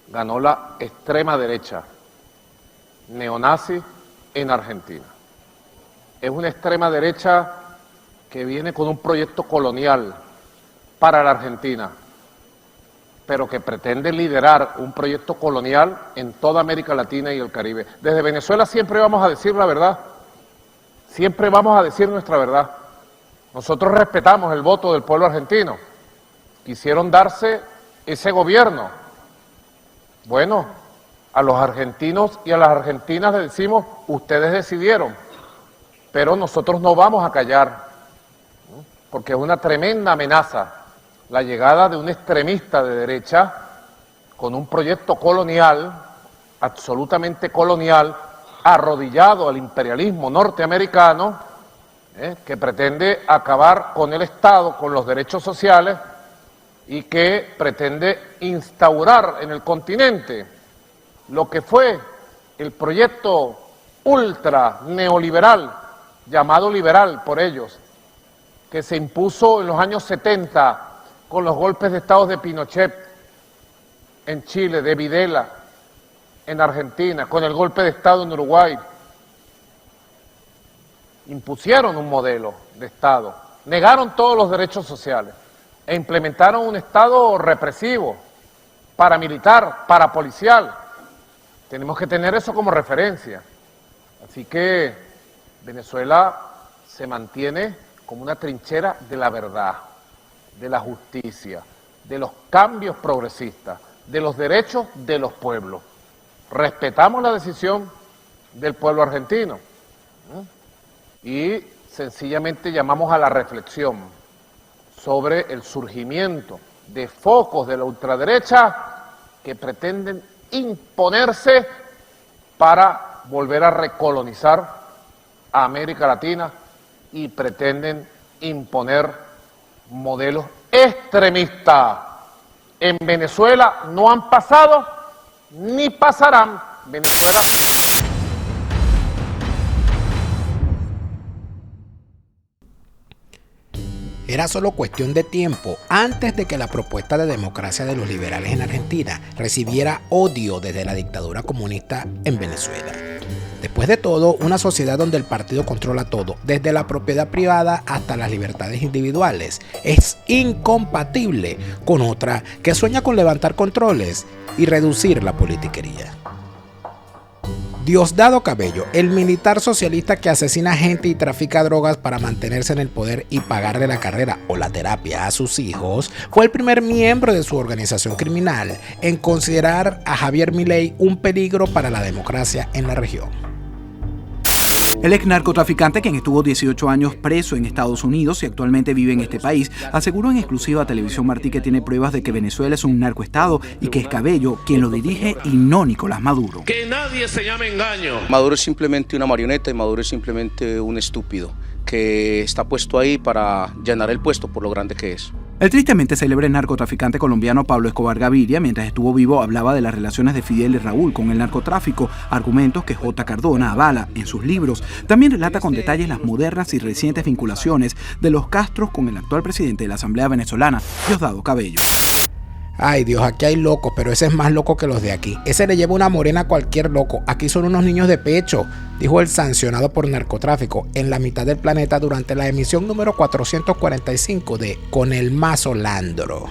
ganó la extrema derecha neonazi en Argentina. Es una extrema derecha que viene con un proyecto colonial para la Argentina, pero que pretende liderar un proyecto colonial en toda América Latina y el Caribe. Desde Venezuela siempre vamos a decir la verdad, siempre vamos a decir nuestra verdad. Nosotros respetamos el voto del pueblo argentino. Quisieron darse ese gobierno. Bueno, a los argentinos y a las argentinas les decimos, ustedes decidieron, pero nosotros no vamos a callar, ¿no? Porque es una tremenda amenaza la llegada de un extremista de derecha con un proyecto colonial, absolutamente colonial, arrodillado al imperialismo norteamericano, que pretende acabar con el Estado, con los derechos sociales y que pretende instaurar en el continente lo que fue el proyecto ultra neoliberal, llamado liberal por ellos, que se impuso en los años 70 con los golpes de Estado de Pinochet en Chile, de Videla en Argentina, con el golpe de Estado en Uruguay. Impusieron un modelo de Estado, negaron todos los derechos sociales e implementaron un Estado represivo, paramilitar, parapolicial. Tenemos que tener eso como referencia. Así que Venezuela se mantiene como una trinchera de la verdad, de la justicia, de los cambios progresistas, de los derechos de los pueblos. Respetamos la decisión del pueblo argentino, ¿no? Y sencillamente llamamos a la reflexión sobre el surgimiento de focos de la ultraderecha que pretenden imponerse para volver a recolonizar a América Latina y pretenden imponer modelos extremistas. En Venezuela no han pasado ni pasarán. Venezuela. Era solo cuestión de tiempo antes de que la propuesta de democracia de los liberales en Argentina recibiera odio desde la dictadura comunista en Venezuela. Después de todo, una sociedad donde el partido controla todo, desde la propiedad privada hasta las libertades individuales, es incompatible con otra que sueña con levantar controles y reducir la politiquería. Diosdado Cabello, el militar socialista que asesina gente y trafica drogas para mantenerse en el poder y pagarle la carrera o la terapia a sus hijos, fue el primer miembro de su organización criminal en considerar a Javier Milei un peligro para la democracia en la región. El ex narcotraficante, quien estuvo 18 años preso en Estados Unidos y actualmente vive en este país, aseguró en exclusiva a Televisión Martí que tiene pruebas de que Venezuela es un narcoestado y que es Cabello quien lo dirige y no Nicolás Maduro. Que nadie se llame engaño. Maduro es simplemente una marioneta y Maduro es simplemente un estúpido que está puesto ahí para llenar el puesto por lo grande que es. El tristemente célebre narcotraficante colombiano Pablo Escobar Gaviria, mientras estuvo vivo, hablaba de las relaciones de Fidel y Raúl con el narcotráfico, argumentos que J. Cardona avala en sus libros. También relata con detalles las modernas y recientes vinculaciones de los Castros con el actual presidente de la Asamblea Venezolana, Diosdado Cabello. Ay Dios, aquí hay locos, pero ese es más loco que los de aquí. Ese le lleva una morena a cualquier loco. Aquí son unos niños de pecho, dijo el sancionado por narcotráfico en la mitad del planeta durante la emisión número 445 de Con el Mazo Landro.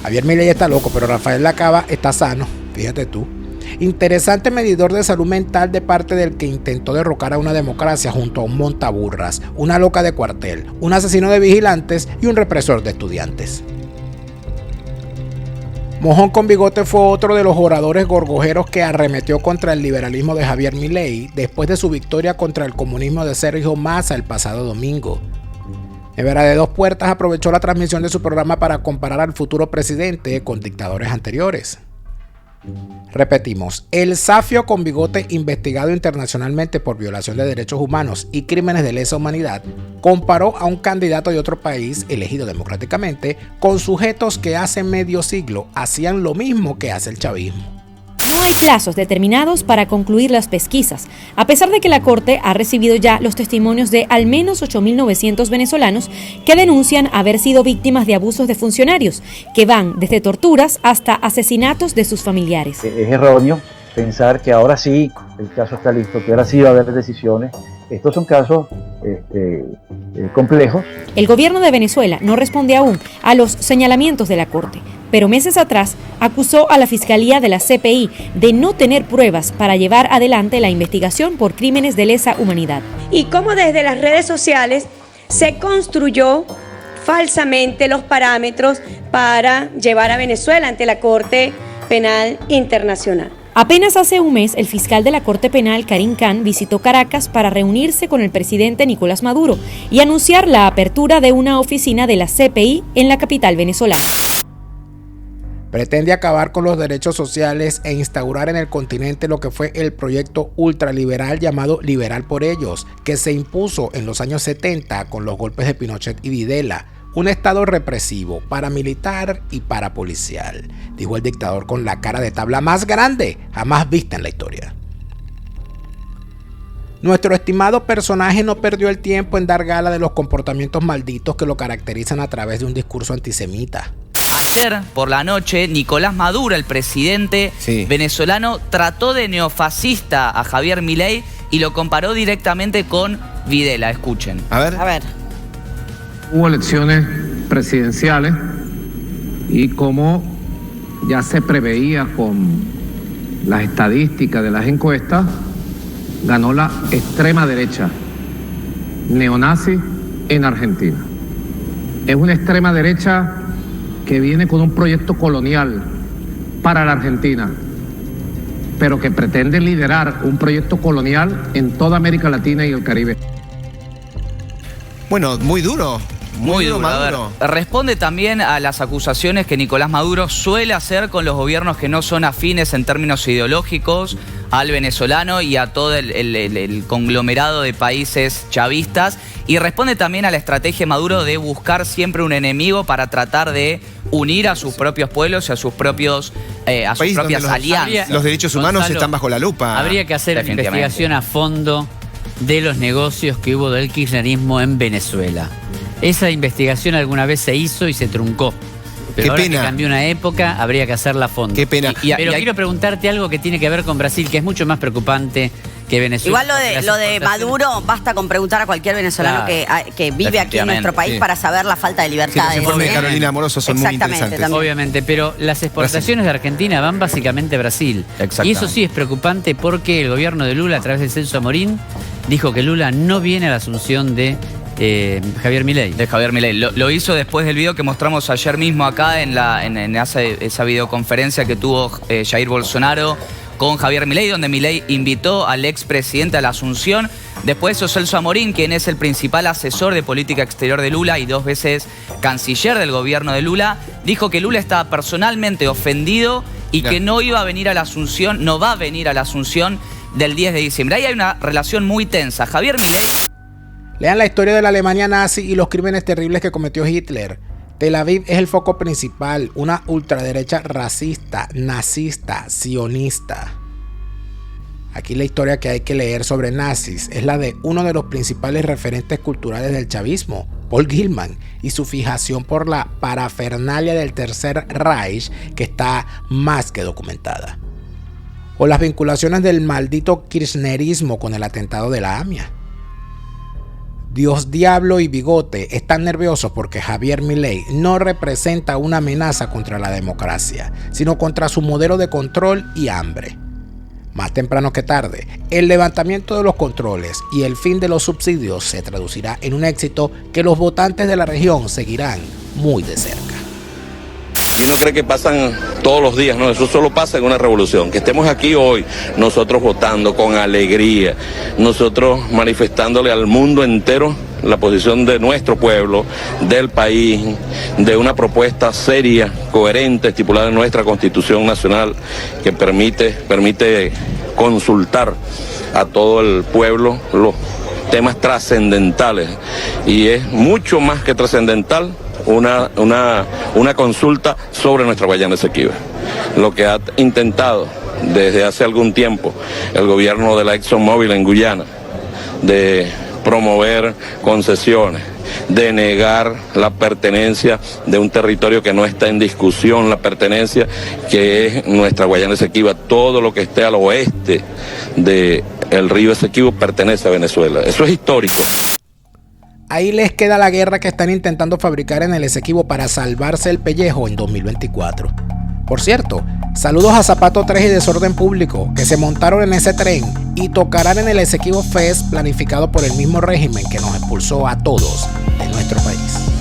Javier Milei está loco, pero Rafael Lacaba está sano, fíjate tú. Interesante medidor de salud mental de parte del que intentó derrocar a una democracia junto a un montaburras, una loca de cuartel, un asesino de vigilantes y un represor de estudiantes. Mojón con bigote fue otro de los oradores gorgojeros que arremetió contra el liberalismo de Javier Milei después de su victoria contra el comunismo de Sergio Massa el pasado domingo. Nevera de Dos Puertas aprovechó la transmisión de su programa para comparar al futuro presidente con dictadores anteriores. Repetimos, el zafio con bigote investigado internacionalmente por violación de derechos humanos y crímenes de lesa humanidad comparó a un candidato de otro país elegido democráticamente con sujetos que hace medio siglo hacían lo mismo que hace el chavismo. No hay plazos determinados para concluir las pesquisas, a pesar de que la Corte ha recibido ya los testimonios de al menos 8.900 venezolanos que denuncian haber sido víctimas de abusos de funcionarios, que van desde torturas hasta asesinatos de sus familiares. Es erróneo pensar que ahora sí el caso está listo, que ahora sí va a haber decisiones. Estos son casos complejos. El gobierno de Venezuela no responde aún a los señalamientos de la Corte, pero meses atrás acusó a la Fiscalía de la CPI de no tener pruebas para llevar adelante la investigación por crímenes de lesa humanidad. Y cómo desde las redes sociales se construyó falsamente los parámetros para llevar a Venezuela ante la Corte Penal Internacional. Apenas hace un mes, el fiscal de la Corte Penal, Karim Khan, visitó Caracas para reunirse con el presidente Nicolás Maduro y anunciar la apertura de una oficina de la CPI en la capital venezolana. Pretende acabar con los derechos sociales e instaurar en el continente lo que fue el proyecto ultraliberal llamado Liberal por Ellos, que se impuso en los años 70 con los golpes de Pinochet y Videla. Un estado represivo, paramilitar y parapolicial, dijo el dictador con la cara de tabla más grande jamás vista en la historia. Nuestro estimado personaje no perdió el tiempo en dar gala de los comportamientos malditos que lo caracterizan a través de un discurso antisemita. Ayer por la noche, Nicolás Maduro, el presidente venezolano, trató de neofascista a Javier Milei y lo comparó directamente con Videla. Escuchen. A ver. Hubo elecciones presidenciales y como ya se preveía con las estadísticas de las encuestas, ganó la extrema derecha neonazi en Argentina. Es una extrema derecha que viene con un proyecto colonial para la Argentina, pero que pretende liderar un proyecto colonial en toda América Latina y el Caribe. Bueno, muy duro. Muy duro, Maduro. A ver, responde también a las acusaciones que Nicolás Maduro suele hacer con los gobiernos que no son afines en términos ideológicos al venezolano y a todo el conglomerado de países chavistas. Y responde también a la estrategia de Maduro de buscar siempre un enemigo para tratar de unir a sus propios pueblos y a sus propias alianzas. Los derechos humanos Gonzalo, están bajo la lupa. Habría que hacer una investigación a fondo de los negocios que hubo del kirchnerismo en Venezuela. Esa investigación alguna vez se hizo y se truncó. Pero ahora que cambió una época, habría que hacerla a fondo. Qué pena. Pero quiero preguntarte algo que tiene que ver con Brasil, que es mucho más preocupante que Venezuela. Igual lo de Maduro, basta con preguntar a cualquier venezolano que vive aquí en nuestro país para saber la falta de libertad. Los informes de Carolina Amoroso son muy interesantes. También. Obviamente, pero las exportaciones de Argentina van básicamente a Brasil. Y eso sí es preocupante porque el gobierno de Lula, a través de Celso Amorín, dijo que Lula no viene a la asunción de Javier Milei. De Javier Milei. Lo hizo después del video que mostramos ayer mismo acá en esa videoconferencia que tuvo Jair Bolsonaro con Javier Milei, donde Milei invitó al expresidente a la asunción. Después Celso Amorín, quien es el principal asesor de política exterior de Lula y 2 veces canciller del gobierno de Lula, dijo que Lula estaba personalmente ofendido y que no iba a venir a la asunción, no va a venir a la asunción del 10 de diciembre. Ahí hay una relación muy tensa. Javier Milei... Lean la historia de la Alemania nazi y los crímenes terribles que cometió Hitler. Tel Aviv es el foco principal, una ultraderecha racista, nazista, sionista. Aquí la historia que hay que leer sobre nazis es la de uno de los principales referentes culturales del chavismo, Paul Gilman, y su fijación por la parafernalia del Tercer Reich, que está más que documentada. O las vinculaciones del maldito kirchnerismo con el atentado de la AMIA. Dios, Diablo y Bigote están nerviosos porque Javier Milei no representa una amenaza contra la democracia, sino contra su modelo de control y hambre. Más temprano que tarde, el levantamiento de los controles y el fin de los subsidios se traducirá en un éxito que los votantes de la región seguirán muy de cerca. Y uno cree que pasan todos los días, no, eso solo pasa en una revolución. Que estemos aquí hoy, nosotros votando con alegría, nosotros manifestándole al mundo entero la posición de nuestro pueblo, del país, de una propuesta seria, coherente, estipulada en nuestra Constitución Nacional, que permite consultar a todo el pueblo los temas trascendentales. Y es mucho más que trascendental una consulta sobre nuestra Guayana Esequiba. Lo que ha intentado desde hace algún tiempo el gobierno de la ExxonMobil en Guyana de promover concesiones, de negar la pertenencia de un territorio que no está en discusión, la pertenencia que es nuestra Guayana Esequiba. Todo lo que esté al oeste del río Esequibo pertenece a Venezuela. Eso es histórico. Ahí les queda la guerra que están intentando fabricar en el Esequibo para salvarse el pellejo en 2024. Por cierto, saludos a Zapato 3 y Desorden Público, que se montaron en ese tren y tocarán en el Esequibo Fest planificado por el mismo régimen que nos expulsó a todos de nuestro país.